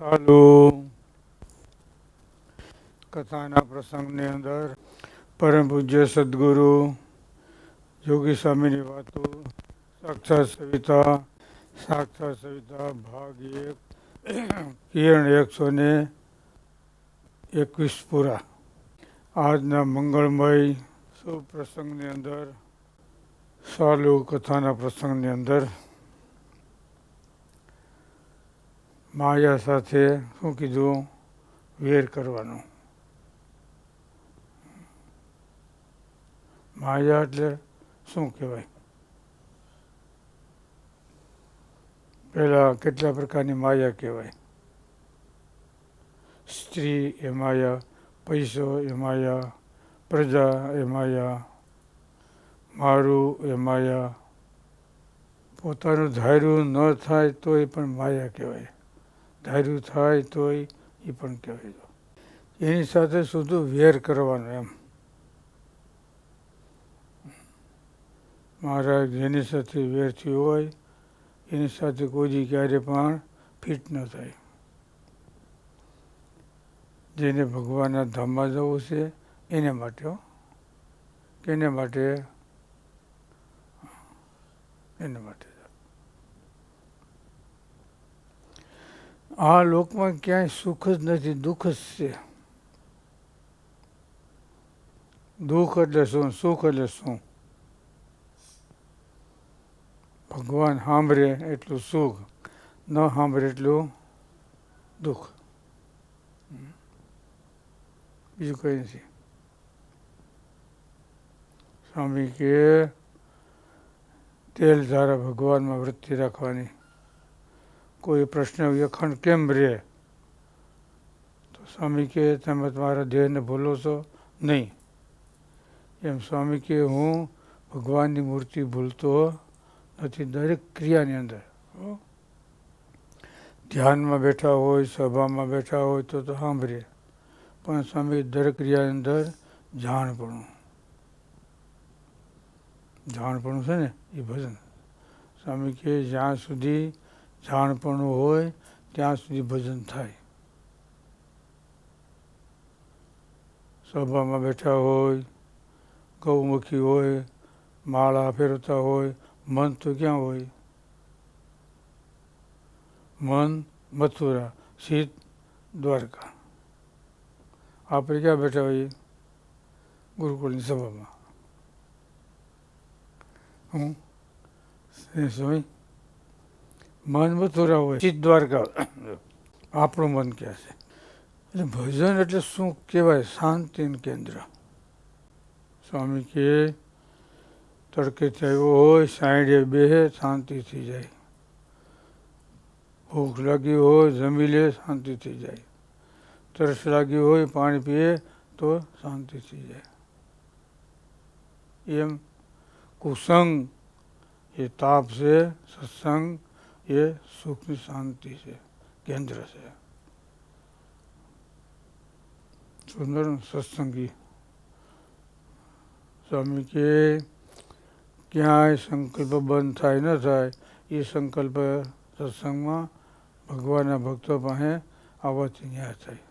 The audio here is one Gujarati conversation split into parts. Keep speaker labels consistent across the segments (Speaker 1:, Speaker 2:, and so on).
Speaker 1: ચાલુ કથાના પ્રસંગની અંદર પરમ પૂજ્ય સદગુરુ યોગી સ્વામીની વાતો સાક્ષાત સવિતા ભાગ 1 કિરણ 121 પૂરા. આજના મંગળમય શુભ પ્રસંગની અંદર ચાલુ કથાના પ્રસંગની અંદર માયા સાથે શું કીધું? વેર કરવાનો. માયા એટલે શું કહેવાય? પહેલાં કેટલા પ્રકારની માયા કહેવાય? સ્ત્રી એ માયા, પૈસો એ માયા, પ્રજા એ માયા, મારું એ માયા, પોતાનું ધાર્યું ન થાય તોય પણ માયા કહેવાય, ધાર્યું થાય તોય એ પણ કહેવાય. એની સાથે શુદ્ધ વેર કરવાનો એમ. મહારાજ જેની સાથે વેર થયું હોય એની સાથે કોઈ ક્યારે પણ ફિટ ન થાય. જેને ભગવાનના ધામમાં જવું છે એને માટે, કેને માટે? એને માટે. આ લોકમાં ક્યાંય સુખ જ નથી, દુઃખ જ છે. દુઃખ એટલે શું? સુખ એટલે શું? ભગવાન સાંભળે એટલું સુખ, ન સાંભળે એટલું દુઃખ. બીજું કંઈ નથી. સ્વામી કે તેલ ધારા ભગવાનમાં વૃત્તિ રાખવાની. કોઈ પ્રશ્ન અખંડ કેમ રહે? તો સ્વામી કે તમે તમારા દેહને ભૂલો છો? નહીં. એમ સ્વામી કે હું ભગવાનની મૂર્તિ ભૂલતો નથી દરેક ક્રિયાની અંદર. ધ્યાનમાં બેઠા હોય, સભામાં બેઠા હોય તો સાંભળીએ, પણ સ્વામી દરેક ક્રિયાની અંદર જાણપણું છે ને એ ભજન. સ્વામી કે જ્યાં સુધી જાણપણું હોય ત્યાં સુધી ભજન થાય. સભામાં બેઠા હોય, ગૌમુખી હોય, માળા ફેરવતા હોય, મન તો ક્યાં હોય? મન મથુરા, ચિત્ત દ્વારકા. આપણે ક્યાં બેઠા હોઈએ? ગુરુકુળની સભામાં. સ્વામી મન મથુરા હોય, ચિત્ત દ્વારકા. આપણું મન ક્યાં છે? એટલે ભજન એટલે શું કહેવાય? શાંતિનું કેન્દ્ર. સ્વામી કે તડકેથી આવ્યો હોય, સાંજે બેસે શાંતિ થઈ જાય. ભૂખ લાગી હોય જમી લે શાંતિ થઈ જાય. તરસ લાગી હોય પાણી પીએ તો શાંતિ થઈ જાય. એમ કુસંગ એ તાપ છે, સત્સંગ એ સુખની શાંતિ છે, કેન્દ્ર છે. સુંદર સત્સંગી. સ્વામી કે ક્યાંય સંકલ્પ બંધ થાય ન થાય એ સંકલ્પ સત્સંગમાં ભગવાનના ભક્તો પાસે આવવાથી ન્યાય થાય.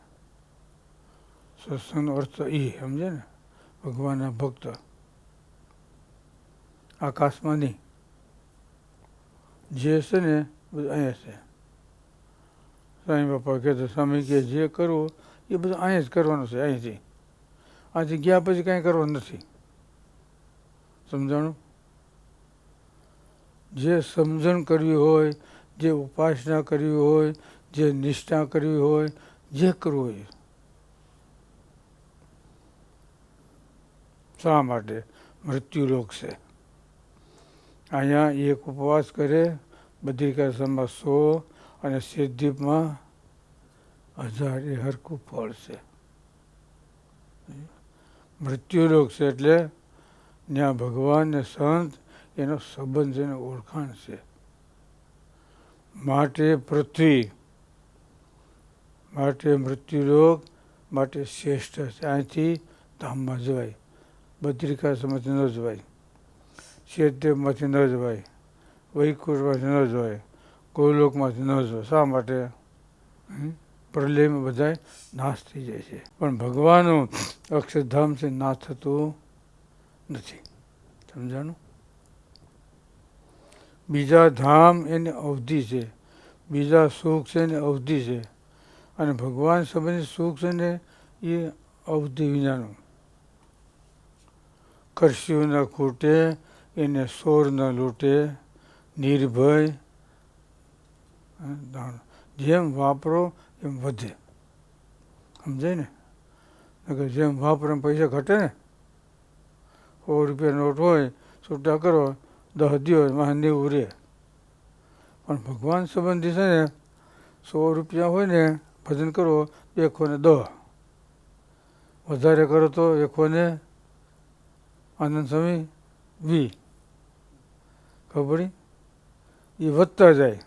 Speaker 1: સત્સંગનો અર્થ એ સમજે ને, ભગવાનના ભક્ત. આકાશમાં નહીં, જે છે ને બધું અહીંયા છે. સ્વામી બાપા કહેતો સ્વામી કે જે કરવું એ બધું અહીંયા જ કરવાનું છે, અહીંથી. આથી ગયા પછી કાંઈ કરવાનું નથી. સમજાણું? જે સમજણ કરવી હોય, જે ઉપાસના કરવી હોય, જે નિષ્ઠા કરવી હોય, જે કરવું હોય. શા માટે? મૃત્યુલોક છે. અહીંયા એક ઉપવાસ કરે, બદ્રિકાશ્રમમાં 100 અને સિદ્ધિમાં 1000 એ હરખું ફળ છે. મૃત્યુલોક છે એટલે ત્યાં ભગવાન ને સંત એનો સંબંધ છે, એનો ઓળખાણ છે. માટે પૃથ્વી, માટે મૃત્યુલોક, માટે શ્રેષ્ઠ છે. અહીંથી ધામમાં જવાય, બદ્રિકાશ્રમમાંથી ન જવાય, શેતદેવમાંથી ન જવાય, વૈકુંઠમાંથી ન જવાય, ગોલોકમાંથી ન જવાય. શા માટે? પ્રલયમાં બધા નાશ થઈ જાય છે, પણ ભગવાનનું અક્ષરધામ છે નાશ થતું નથી. સમજાણું? બીજા ધામ એની અવધિ છે, બીજા સુખ છે ને અવધિ છે, અને ભગવાન સંબંધી સુખ છે ને એ અવધિ વિનાનું. કરશ્યું ન ખૂટે એને સોર ન લૂંટે, નિર્ભય દાણ. જેમ વાપરો એમ વધે. સમજાય ને? જેમ વાપરો એમ પૈસા ઘટે ને. 100 રૂપિયા નોટ હોય, છૂટા કરો 10 દિવસ માં 90 રહે. પણ ભગવાન સંબંધી છે ને 100 રૂપિયા હોય ને ભજન કરો 110, વધારે કરો તો 100 આનંદ સ્વામી 20. ખબર પડી? એ વધતા જાય.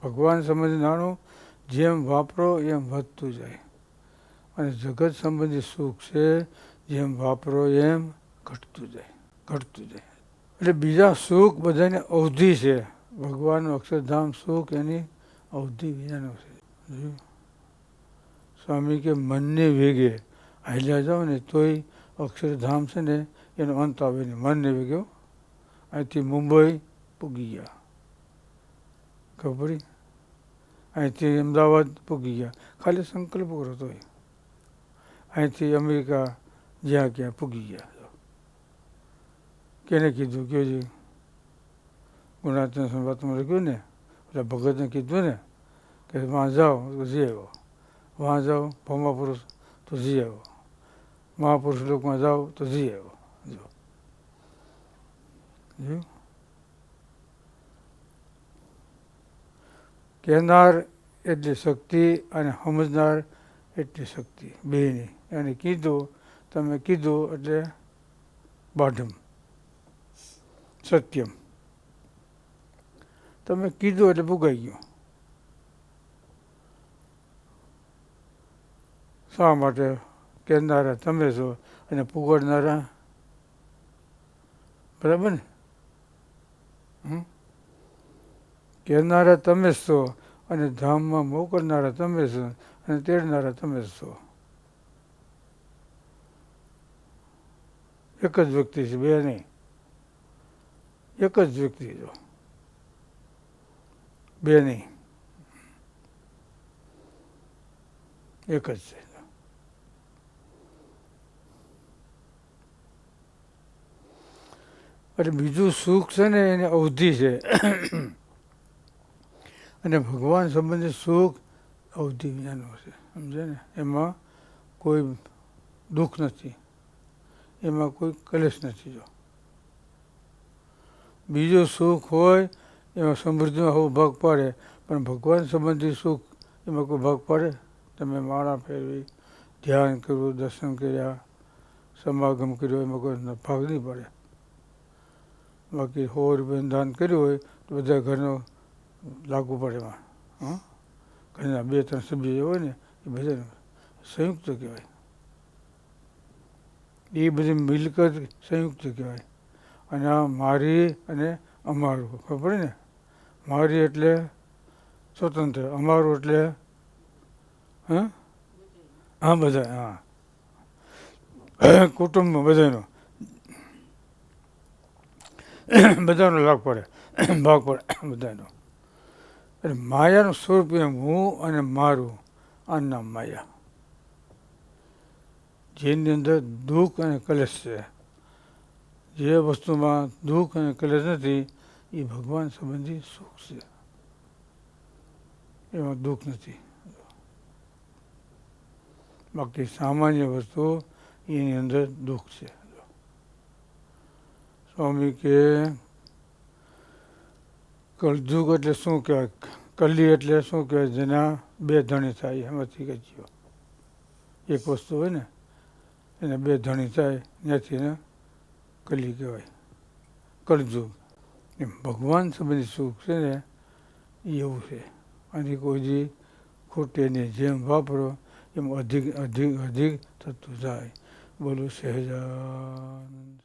Speaker 1: ભગવાન સંબંધી નાણું જેમ વાપરો એમ વધતું જાય, અને જગત સંબંધી સુખ છે જેમ વાપરો એમ ઘટતું જાય, ઘટતું જાય. એટલે બીજા સુખ બધાને અવધિ છે, ભગવાનનું અક્ષરધામ સુખ એની અવધિ વિનાનું છે. સ્વામી કે મનને વેગે હાલ્યા જાઓ ને તોય અક્ષરધામ છે ને એનો અંત આવે નહીં. મનને વેગે અહીંથી મુંબઈ પૂગી ગયા, ખબર પડી? અહીંથી અમદાવાદ પૂગી ગયા, ખાલી સંકલ્પ કરો તોય. અહીંથી અમેરિકા જ્યાં ક્યાં પૂગી ગયા. કેને કીધું? કહેજો. ગુણાત્મા વાતમાં લખ્યું ને, એટલે ભગતને કીધું ને કે વહાં જાઓ તો જી આવ્યો, વહાં જાઓ ભૌમા પુરુષ તો જી આવ્યો, મહાપુરુષ લોકમાં જાઓ તો જી આવ્યો. જો કહેનાર એટલી શક્તિ અને સમજનાર એટલી શક્તિ બેની. એને કીધું, તમે કીધું એટલે બાઢમ સત્યમ. તમે કીધું એટલે પુગાઈ ગયું. શા માટે? કહેનારા તમે છો અને પુગાડનારા, બરાબર ને? કહેનારા તમે છો અને ધામમાં મોકલનારા તમે છો અને તેડનારા તમે છો. એક જ વ્યક્તિ છે, બે નહીં. એક જ વ્યક્તિ છો, બે નહીં, એક જ છે. એટલે બીજું સુખ છે ને એની અવધિ છે, અને ભગવાન સંબંધી સુખ અવધિ વિનાનું છે. સમજે ને? એમાં કોઈ દુઃખ નથી, એમાં કોઈ કલેશ નથી. જો બીજું સુખ હોય એમાં સમૃદ્ધિમાં હોવો ભાગ પાડે, પણ ભગવાન સંબંધી સુખ એમાં કોઈ ભાગ પાડે? તમે માળા ફેરવી, ધ્યાન કર્યું, દર્શન કર્યા, સમાગમ કર્યો, એમાં કોઈ ભાગ નહીં પડે. બાકી 100 રૂપિયાનું દાન કર્યું હોય તો બધા ઘરનો લાગુ પડે એમાં. ઘરના 2-3 સભ્યો હોય ને એ બધા સંયુક્ત કહેવાય. એ બધી મિલકત સંયુક્ત કહેવાય. અને આ મારી અને અમારું, ખબર પડે ને? મારી એટલે સ્વતંત્ર, અમારું એટલે હા બધા, હા કુટુંબમાં બધાનો બધાનો લાભ પડે, ભાગ પડે બધાનો. એટલે માયાનું સ્વરૂપ એમ હું અને મારું, આ નામ માયા. જેની અંદર દુઃખ અને કલેશ છે. જે વસ્તુમાં દુઃખ અને કલેશ નથી એ ભગવાન સંબંધી સુખ છે. એમાં દુઃખ નથી. બાકી સામાન્ય વસ્તુ એની અંદર દુઃખ છે. સ્વામી કે કળજુગ એટલે શું કહેવાય? કલી એટલે શું કહેવાય? જેના 2 ધણી થાય એમાંથી કચ્યો. એક વસ્તુ હોય ને એને 2 ધણી થાય ત્યાંથી એને કલી કહેવાય, કળજુગ. એમ ભગવાન સંબંધી સુખ છે ને એ એવું છે. આની કોઈ જે ખોટે નહીં, જેમ વાપરો એમ અધિક અધિક અધિક થતું જાય. બોલું સહેજાનંદ.